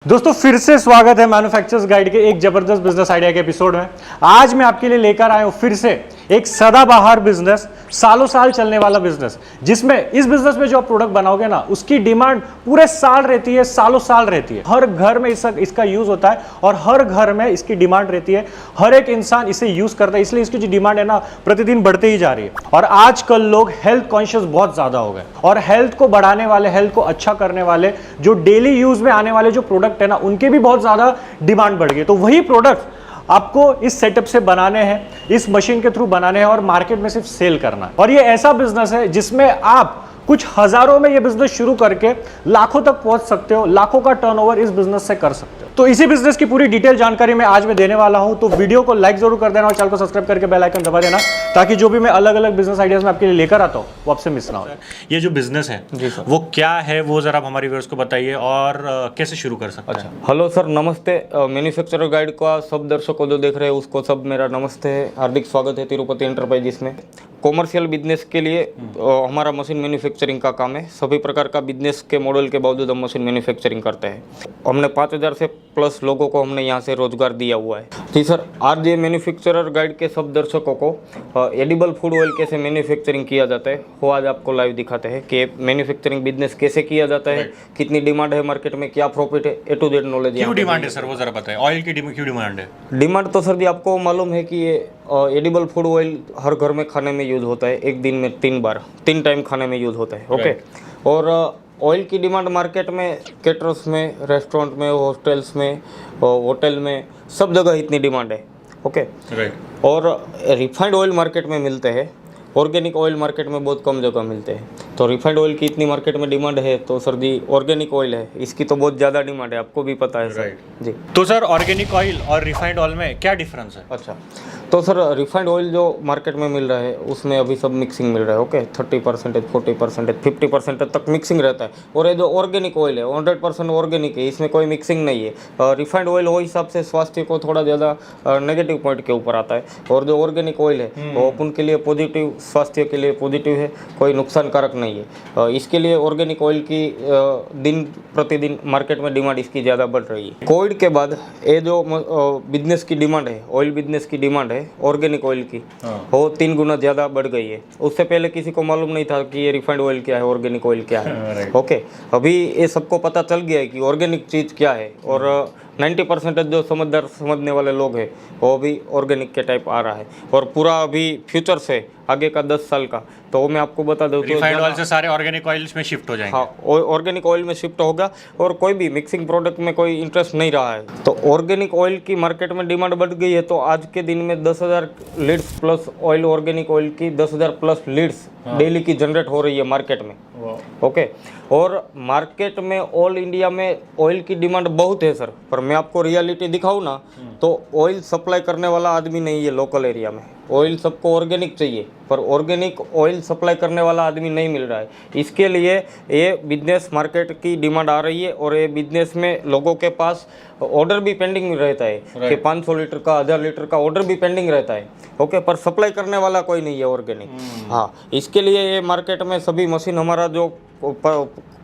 दोस्तों फिर से स्वागत है मैन्युफैक्चरर्स गाइड के एक जबरदस्त बिजनेस आइडिया के एपिसोड में। आज मैं आपके लिए लेकर आया हूं फिर से एक सदाबहार बिजनेस, सालों साल चलने वाला बिजनेस, जिसमें इस बिजनेस में जो आप प्रोडक्ट बनाओगे ना, उसकी डिमांड पूरे साल रहती है, सालों साल रहती है। हर घर में इसका यूज होता है और हर घर में इसकी डिमांड रहती है। हर एक इंसान इसे यूज करता है, इसलिए इसकी जो डिमांड है ना प्रतिदिन बढ़ते ही जा रही है। और आजकल लोग हेल्थ कॉन्शियस बहुत ज्यादा हो गए और हेल्थ को बढ़ाने वाले, हेल्थ को अच्छा करने वाले, जो डेली यूज में आने वाले जो प्रोडक्ट है ना, उनके भी बहुत ज्यादा डिमांड बढ़ गई। तो वही प्रोडक्ट आपको इस सेटअप से बनाने हैं, इस मशीन के थ्रू बनाने हैं और मार्केट में सिर्फ सेल करना है। और ये ऐसा बिजनेस है जिसमें आप कुछ हजारों में ये बिजनेस शुरू करके लाखों तक पहुंच सकते हो, लाखों का टर्नओवर इस बिजनेस से कर सकते हो। तो इसी बिजनेस की पूरी डिटेल जानकारी मैं आज देने वाला हूं। तो वीडियो को लाइक जरूर कर देना और चैनल को सब्सक्राइब करके बेल आइकन दबा देना, ताकि जो भी मैं अलग अलग बिजनेस आइडियाज में आपके लिए लेकर आता हूं वो आपसे मिस ना हो। ये जो बिजनेस है वो क्या है, वो जरा आप हमारे व्यूअर्स को बताइए और कैसे शुरू कर सकते हैं। हेलो सर, नमस्ते। मैन्युफैक्चरर गाइड का सब दर्शकों जो देख रहे हैं उसको सब मेरा नमस्ते है, हार्दिक स्वागत है तिरुपति एंटरप्राइजेस में। कॉमर्शियल बिजनेस के लिए हमारा मशीन मैन्युफैक्चरिंग का काम है। सभी प्रकार का बिजनेस के मॉडल के बावजूद हम मशीन मैन्युफैक्चरिंग करते हैं। हमने 5000 से प्लस लोगों को हमने यहाँ से रोजगार दिया हुआ है। जी सर, आज ये मैन्युफैक्चरर गाइड के सब दर्शकों को एडिबल फूड ऑयल कैसे मैन्युफैक्चरिंग किया जाता है वो आज आपको लाइव दिखाते हैं कि मैन्युफैक्चरिंग बिजनेस कैसे किया जाता है, कितनी डिमांड है मार्केट में, क्या प्रॉफिट है, ए टू जेड नॉलेज। क्यों डिमांड है सर, वो जरा बताएं। ऑयल की क्यों डिमांड है? डिमांड तो सर जी आपको मालूम है कि ये एडिबल फूड ऑयल हर घर में खाने में यूज होता है। एक दिन में 3 टाइम खाने में यूज होता है। ओके। और ऑयल की डिमांड मार्केट में, कैटरर्स में, रेस्टोरेंट में, हॉस्टल्स में, होटल में, सब जगह इतनी डिमांड है। ओके। और रिफाइंड ऑयल मार्केट में मिलते हैं, ऑर्गेनिक ऑयल मार्केट में बहुत कम जगह मिलते हैं। तो रिफाइंड ऑयल की इतनी मार्केट में डिमांड है, तो सर जी ऑर्गेनिक ऑयल है, इसकी तो बहुत ज़्यादा डिमांड है, आपको भी पता है सर जी। तो सर ऑर्गेनिक ऑयल और रिफाइंड ऑयल में क्या डिफरेंस है? अच्छा, तो सर रिफाइंड ऑयल जो मार्केट में मिल रहा है उसमें अभी सब मिक्सिंग मिल रहा है। ओके, 30%, 40%, 50% तक मिक्सिंग रहता है। और ये जो ऑर्गेनिक ऑयल है 100% ऑर्गेनिक है, इसमें कोई मिक्सिंग नहीं है। रिफाइंड ऑयल वो हिसाब से स्वास्थ्य को थोड़ा ज़्यादा नेगेटिव पॉइंट के ऊपर आता है, और जो ऑर्गेनिक ऑयल है वो उनके लिए पॉजिटिव, स्वास्थ्य के लिए पॉजिटिव है, कोई नुकसानकारक नहीं है। इसके लिए ऑर्गेनिक ऑयल की दिन प्रतिदिन मार्केट में डिमांड इसकी ज़्यादा बढ़ रही है। कोविड के बाद ये जो बिजनेस की डिमांड है, ऑयल बिजनेस की डिमांड है ऑर्गेनिक ऑयल की, वो 3 गुना ज़्यादा बढ़ गई है। उससे पहले किसी को मालूम नहीं था कि ये रिफाइंड ऑयल क्या है, ऑर्गेनिक ऑयल क्या है। ओके, अभी ये सबको पता चल गया है कि ऑर्गेनिक चीज़ क्या है। और 90% जो समझने वाले लोग हैं वो भी ऑर्गेनिक के टाइप आ रहा है। और पूरा अभी फ्यूचर्स है आगे का 10 साल का, तो मैं आपको बता दूं तो रिफाइंड ऑयल से सारे ऑर्गेनिक ऑयल्स में शिफ्ट हो जाएंगे। हाँ, ऑर्गेनिक ऑयल में शिफ्ट होगा और कोई भी मिक्सिंग प्रोडक्ट में कोई इंटरेस्ट नहीं रहा है। तो ऑर्गेनिक ऑयल की मार्केट में डिमांड बढ़ गई है। तो आज के दिन में 10,000 leads plus oil, organic oil की 10,000 प्लस लीड्स डेली की जनरेट हो रही है मार्केट में। ओके। और मार्केट में ऑल इंडिया में ऑयल की डिमांड बहुत है सर, पर मैं आपको रियलिटी दिखाऊं ना, तो ऑयल सप्लाई करने वाला आदमी नहीं है लोकल एरिया में। ऑयल सबको ऑर्गेनिक चाहिए, पर ऑर्गेनिक ऑयल सप्लाई करने वाला आदमी नहीं मिल रहा है। इसके लिए ये बिजनेस मार्केट की डिमांड आ रही है। और ये बिजनेस में लोगों के पास ऑर्डर भी पेंडिंग रहता है कि 500 लीटर का, 1000 लीटर का ऑर्डर भी पेंडिंग रहता है। ओके, पर सप्लाई करने वाला कोई नहीं है ऑर्गेनिक। हाँ, इसके लिए ये मार्केट में सभी मशीन हमारा जो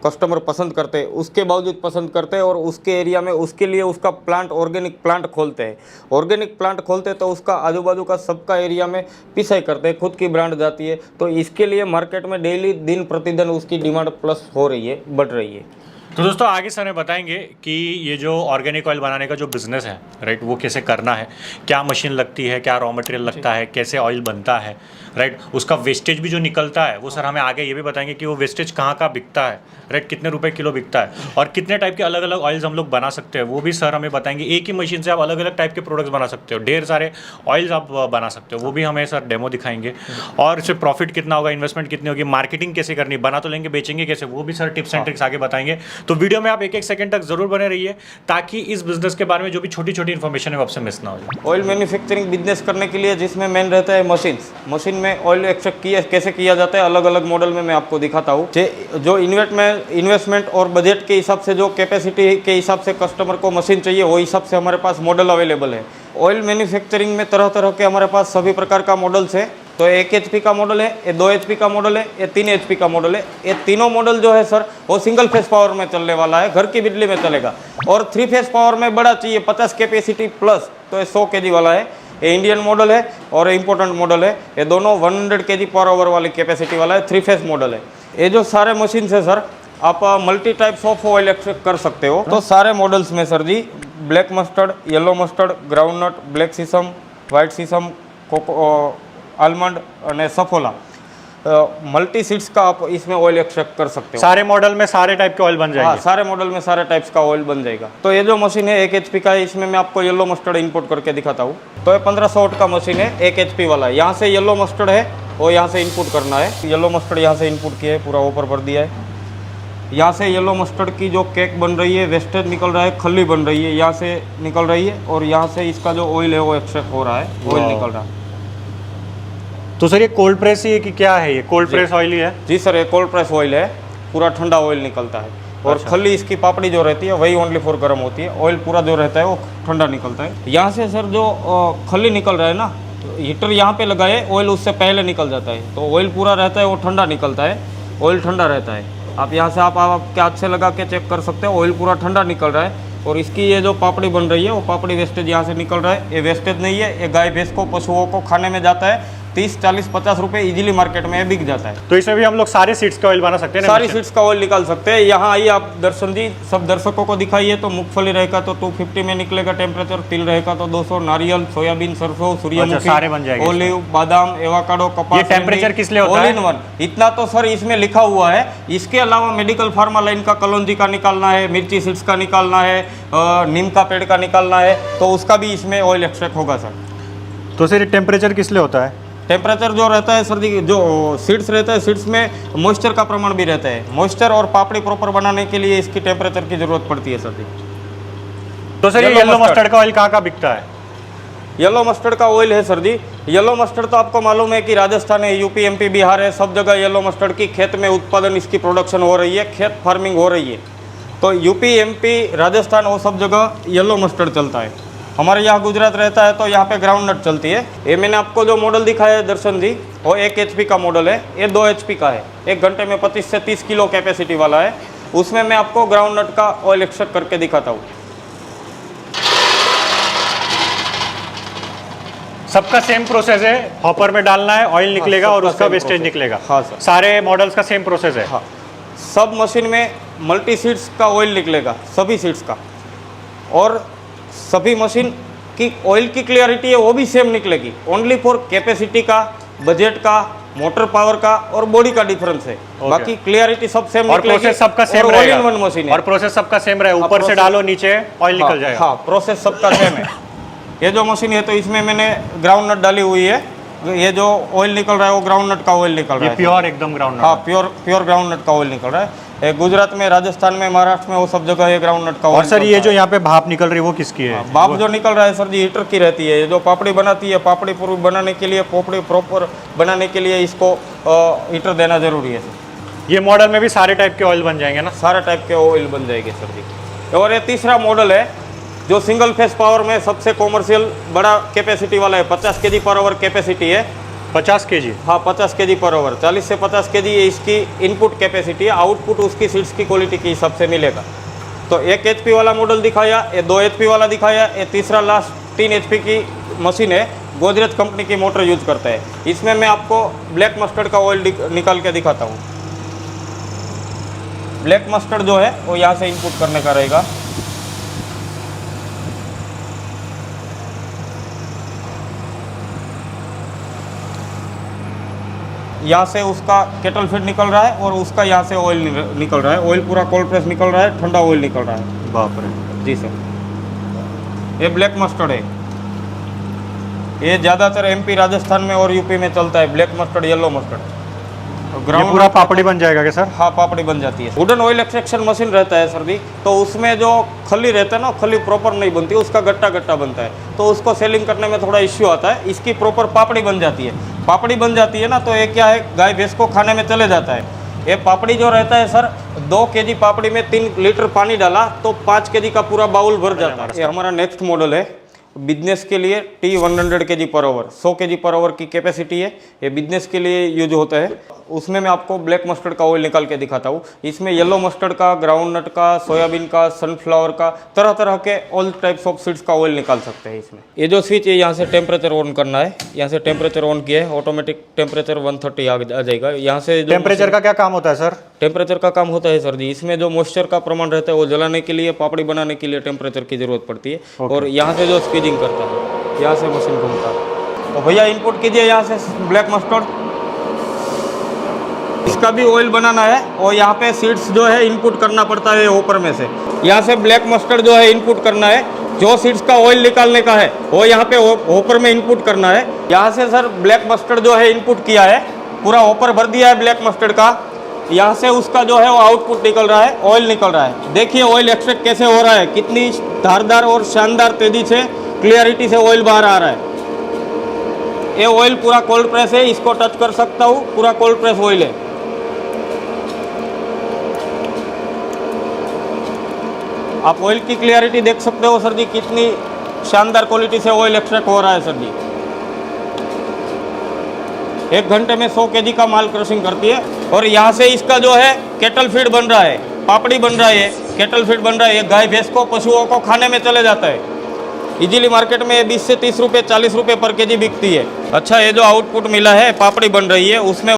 कस्टमर पसंद करते हैं उसके बावजूद पसंद करते हैं, और उसके एरिया में उसके लिए उसका प्लांट, ऑर्गेनिक प्लांट खोलते हैं। ऑर्गेनिक प्लांट खोलते हैं तो उसका आजू बाजू का सबका एरिया में पिसाई करते हैं, खुद की ब्रांड जाती है। तो इसके लिए मार्केट में डेली दिन प्रतिदिन उसकी डिमांड प्लस हो रही है, बढ़ रही है। तो दोस्तों आगे सर हमें बताएंगे कि ये जो ऑर्गेनिक ऑयल बनाने का जो बिज़नेस है, राइट, वो कैसे करना है, क्या मशीन लगती है, क्या रॉ मटेरियल लगता है, कैसे ऑयल बनता है, राइट, उसका वेस्टेज भी जो निकलता है वो सर हमें आगे ये भी बताएंगे कि वो वेस्टेज कहाँ का बिकता है, राइट, कितने रुपए किलो बिकता है, और कितने टाइप के अलग अलग ऑयल्स हम लोग बना सकते हैं वो भी सर हमें बताएंगे। एक ही मशीन से आप अलग अलग टाइप के प्रोडक्ट्स बना सकते हो, ढेर सारे ऑयल्स आप बना सकते हो, वो भी हमें सर डेमो दिखाएंगे। और इससे प्रॉफिट कितना होगा, इन्वेस्टमेंट कितनी होगी, मार्केटिंग कैसे करनी, बना तो लेंगे, बेचेंगे कैसे, वो भी सर टिप्स एंड ट्रिक्स आगे बताएंगे। तो वीडियो में आप एक सेकंड तक जरूर बने रहिए, ताकि इस बिजनेस के बारे में जो भी छोटी छोटी इन्फॉर्मेशन है वो आपसे मिस ना हो जाए। ऑयल मैन्युफैक्चरिंग बिजनेस करने के लिए जिसमें मेन रहता है मशीन में ऑयल एक्सट्रैक्ट कैसे किया जाता है, अलग अलग मॉडल में मैं आपको दिखाता हूँ। जो इन्वेस्टमेंट और बजट के हिसाब से, जो कैपेसिटी के हिसाब से कस्टमर को मशीन चाहिए, वो हिसाब से हमारे पास मॉडल अवेलेबल है। ऑयल मैन्युफैक्चरिंग में तरह तरह के हमारे पास सभी प्रकार का मॉडल्स है। तो 1 HP का मॉडल है, ये 2 HP का मॉडल है, ये 3 HP का मॉडल है। ये तीनों मॉडल जो है सर वो सिंगल फेस पावर में चलने वाला है, घर की बिजली में चलेगा। और 3 फेस पावर में बड़ा चाहिए 50 कैपेसिटी प्लस, तो ये 100 kg वाला है। ये इंडियन मॉडल है और इम्पोर्टेंट मॉडल है। ये दोनों 100 kg पर आवर वाली कैपेसिटी वाला है, 3 फेस मॉडल है। ये जो सारे मशीन है सर, आप multi types of oil extract कर सकते हो। तो सारे मॉडल्स में sir ji black mustard, yellow mustard, groundnut, black sesame, white sesame, coco almond और सफोला, मल्टी सीड्स का आप इसमें ऑयल एक्सट्रैक्ट कर सकते हो। सारे मॉडल में सारे टाइप के ऑयल बन जाएंगे? हाँ, सारे मॉडल में सारे टाइप्स का ऑयल बन जाएगा। तो ये जो मशीन है 1 HP का है, इसमें मैं आपको येलो मस्टर्ड इंपोर्ट करके दिखाता हूँ। तो ये 1500 वाट का मशीन है, 1 HP वाला है। यहाँ से येलो मस्टर्ड है वो यहाँ से इनपुट करना है। येलो मस्टर्ड यहाँ से इनपुट किया है, पूरा ऊपर भर दिया है। यहाँ से येलो मस्टर्ड की जो केक बन रही है, वेस्टेज निकल रहा है, खल्ली बन रही है, यहाँ से निकल रही है। और यहाँ से इसका जो ऑयल है वो एक्सट्रैक्ट हो रहा है, ऑयल निकल रहा है। तो सर ये कोल्ड प्रेस ही है कि क्या है? ये कोल्ड प्रेस ऑयल ही है? जी सर, ये कोल्ड प्रेस ऑयल है, पूरा ठंडा ऑयल निकलता है। और खल्ली इसकी पापड़ी जो रहती है वही ओनली फॉर गर्म होती है, ऑयल पूरा जो रहता है वो ठंडा निकलता है। यहाँ से सर जो खल्ली निकल रहा है ना, हीटर यहाँ पे लगाए, ऑयल उससे पहले निकल जाता है, तो ऑयल पूरा रहता है वो ठंडा निकलता है, ऑयल ठंडा रहता है। आप यहाँ से आप आपके हाथ से लगा के चेक कर सकते हो, ऑयल पूरा ठंडा निकल रहा है। और इसकी ये जो पापड़ी बन रही है वो पापड़ी वेस्टेज यहाँ से निकल रहा है। ये वेस्टेज नहीं है, ये गाय भैंस को, पशुओं को खाने में जाता है। 30, 40, 50 रुपए इजीली मार्केट में बिक जाता है। तो इसमें भी हम लोग सारे सीड्स का ऑयल बना सकते हैं? सारी सीड्स का ऑयल निकाल सकते हैं। यहाँ आइए आप दर्शन जी, सब दर्शकों को दिखाइए। तो मूंगफली रहेगा तो 250 में निकलेगा टेम्परेचर, तिल रहेगा तो 200, नारियल, सोयाबीन, सरसों, सूर्यमुखी, सारे बन जाएंगे, ओलिव, बादाम, एवोकाडो, कपास। ये टेम्परेचर किस लिए होता है? All in one. इतना तो सर इसमें लिखा हुआ है। इसके अलावा मेडिकल फार्मा लाइन का कलौंजी का निकालना है, मिर्ची सीड्स का निकालना है, नीम का पेड़ का निकालना है, तो उसका भी इसमें ऑयल एक्सट्रैक्ट होगा सर। तो सर टेम्परेचर किस लिए होता है? टेम्परेचर जो रहता है सर्दी, जो सीड्स रहता है, सीड्स में मॉइस्चर का प्रमाण भी रहता है। मॉइस्चर और पापड़ी प्रॉपर बनाने के लिए इसकी टेम्परेचर की जरूरत पड़ती है सर्दी। तो सर ये येलो मस्टर्ड का ऑयल कहाँ बिकता है? येलो मस्टर्ड का ऑयल है सर जी, येलो मस्टर्ड तो आपको मालूम है कि राजस्थान है, यूपी, एमपी, बिहार है, सब जगह येलो मस्टर्ड की खेत में उत्पादन, इसकी प्रोडक्शन हो रही है, खेत फार्मिंग हो रही है। तो यूपी, एमपी, राजस्थान वो सब जगह येलो मस्टर्ड चलता है। हमारे यहाँ गुजरात रहता है तो यहाँ पे ग्राउंड नट चलती है। ये मैंने आपको जो मॉडल दिखाया है दर्शन जी, वो 1 HP का मॉडल है, ये 2 HP का है। 1 घंटे में 25 से 30 किलो कैपेसिटी वाला है। उसमें मैं आपको ग्राउंड नट का ऑयल एक्सट्रैक्ट करके दिखाता हूँ। सबका सेम प्रोसेस है, हॉपर में डालना है, ऑयल निकलेगा और उसका वेस्टेज निकलेगा? हाँ सर, सारे मॉडल्स का सेम प्रोसेस है? हाँ, सब मशीन में मल्टी सीड्स का ऑयल निकलेगा, सभी सीड्स का। और सभी मशीन की ऑयल की क्लियरिटी है वो भी सेम निकलेगी। ओनली फॉर कैपेसिटी का, बजट का, मोटर पावर का और बॉडी का डिफरेंस है। बाकी क्लियरिटी सब सेम और प्रोसेस सबका सेम रहेगा। ऑल इन वन मशीन है और प्रोसेस सबका सेम रहेगा, ऊपर से डालो नीचे ऑयल निकल जाएगा। हाँ, प्रोसेस सबका सेम है। ये जो मशीन है तो इसमें मैंने ग्राउंड नट डाली हुई है। ये जो ऑयल निकल रहा है वो ग्राउंड नट का ऑयल निकल रहा है, प्योर एकदम ग्राउंड नट। हाँ, प्योर ग्राउंड नट का ऑयल निकल रहा है। गुजरात में, राजस्थान में, महाराष्ट्र में वो सब जगह ये ग्राउंड नट का ऑयल। और सर ये जो यहाँ पे भाप निकल रही है वो किसकी है? भाप जो निकल रहा है सर जी हीटर की रहती है। जो पापड़ी बनाती है, पापड़ी पूरी बनाने के लिए, पोपड़ी प्रॉपर बनाने के लिए इसको हीटर देना जरूरी है सर। ये मॉडल में भी सारे टाइप के ऑयल बन जाएंगे ना? सारे टाइप के ऑयल बन जाएंगे सर जी। और ये तीसरा मॉडल है जो सिंगल फेस पावर में सबसे कॉमर्शियल बड़ा कैपेसिटी वाला है। 50 kg पर आवर कैपेसिटी है। 50 kg? हाँ, 50 kg पर आवर। 40 से 50 kg ये इसकी इनपुट कैपेसिटी है। आउटपुट उसकी सीड्स की क्वालिटी के हिसाब से मिलेगा। तो 1 HP वाला मॉडल दिखाया, ये 2 HP वाला दिखाया, ये तीसरा लास्ट 3 HP की मशीन है। गोदरेज कंपनी की मोटर यूज करता है। इसमें मैं आपको ब्लैक मस्टर्ड का ऑयल निकाल के दिखाता हूँ। ब्लैक मस्टर्ड जो है वो यहाँ से इनपुट करने का रहेगा। यहाँ से उसका केटल फीड निकल रहा है और उसका यहाँ से ऑयल निकल रहा है। ऑयल पूरा कोल्ड प्रेस निकल रहा है, ठंडा ऑयल निकल रहा है। बाप रे। जी सर, ये ब्लैक मस्टर्ड है। ये ज़्यादातर MP, राजस्थान में और यूपी में चलता है, black mustard, yellow mustard. Ground पूरा पापड़ी बन जाएगा क्या सर? हाँ, पापड़ी बन जाती है। वुडन ऑयल एक्सट्रैक्शन मशीन रहता है सर जी, तो उसमें जो खली रहता है ना, खली प्रॉपर नहीं बनती, उसका गट्टा गट्टा बनता है, तो उसको सेलिंग करने में थोड़ा इश्यू आता है। इसकी प्रॉपर पापड़ी बन जाती है। पापड़ी बन जाती है ना, तो ये क्या है, गाय भैंस को खाने में चले जाता है। ये पापड़ी जो रहता है सर, 2 kg पापड़ी में 3 लीटर पानी डाला तो 5 kg का पूरा बाउल भर जाता है। ये हमारा नेक्स्ट मॉडल है। बिजनेस के लिए T100 kg per hour 100 kg per hour की कैपेसिटी है। ये बिजनेस के लिए यूज होता है। उसमें मैं आपको ब्लैक मस्टर्ड का ऑयल निकाल के दिखाता हूँ। इसमें येलो मस्टर्ड का, ग्राउंड नट का, सोयाबीन का, सनफ्लावर का, तरह तरह के ऑल टाइप्स ऑफ सीड्स का ऑयल निकाल सकते हैं इसमें। ये जो स्विच है, यहाँ से टेम्परेचर ऑन करना है। यहाँ से टेम्परेचर ऑन किया है, ऑटोमेटिक टेम्परेचर 130 आ जाएगा। यहाँ से टेम्परेचर का क्या काम होता है सर? टेम्परेचर का काम होता है सर जी, इसमें जो मॉइस्चर का प्रमाण रहता है वो जलाने के लिए, पापड़ी बनाने के लिए टेम्परेचर की जरूरत पड़ती है। और यहाँ से जो स्क्वीजिंग करता है, यहाँ से मशीन घूमता है। तो भैया इनपुट कीजिए यहाँ से ब्लैक मस्टर्ड। इसका भी ऑयल बनाना है और यहाँ पे सीड्स जो है इनपुट करना पड़ता है ऊपर में से। यहाँ से ब्लैक मस्टर्ड जो है इनपुट करना है। जो सीड्स का ऑयल निकालने का है वो यहाँ पे ऊपर में इनपुट करना है। यहाँ से सर ब्लैक मस्टर्ड जो है इनपुट किया है, पूरा ऊपर भर दिया है ब्लैक मस्टर्ड का। यहाँ से उसका जो है वो आउटपुट निकल रहा है, ऑयल निकल रहा है। देखिए ऑयल एक्सट्रैक्ट कैसे हो रहा है, कितनी धारदार और शानदार तेजी से, क्लियरिटी से ऑयल बाहर आ रहा है। ये ऑयल पूरा कोल्ड प्रेस है, इसको टच कर सकता हूँ, पूरा कोल्ड प्रेस ऑयल है। आप ऑयल की क्लियरिटी देख सकते हो सर जी, कितनी शानदार क्वालिटी से ऑयल एक्सट्रैक्ट हो रहा है सर जी। 1 घंटे में 100 kg का माल क्रशिंग करती है। और यहाँ से इसका जो है केटल फीड बन रहा है, पापड़ी बन रहा है, केटल फीड बन रहा है। गाय भैंस को, पशुओं को खाने में चले जाता है। इजीली मार्केट में 20 से 30 रुपये, 40 रुपये पर केजी बिकती है। अच्छा, ये जो आउटपुट मिला है, पापड़ी बन रही है, उसमें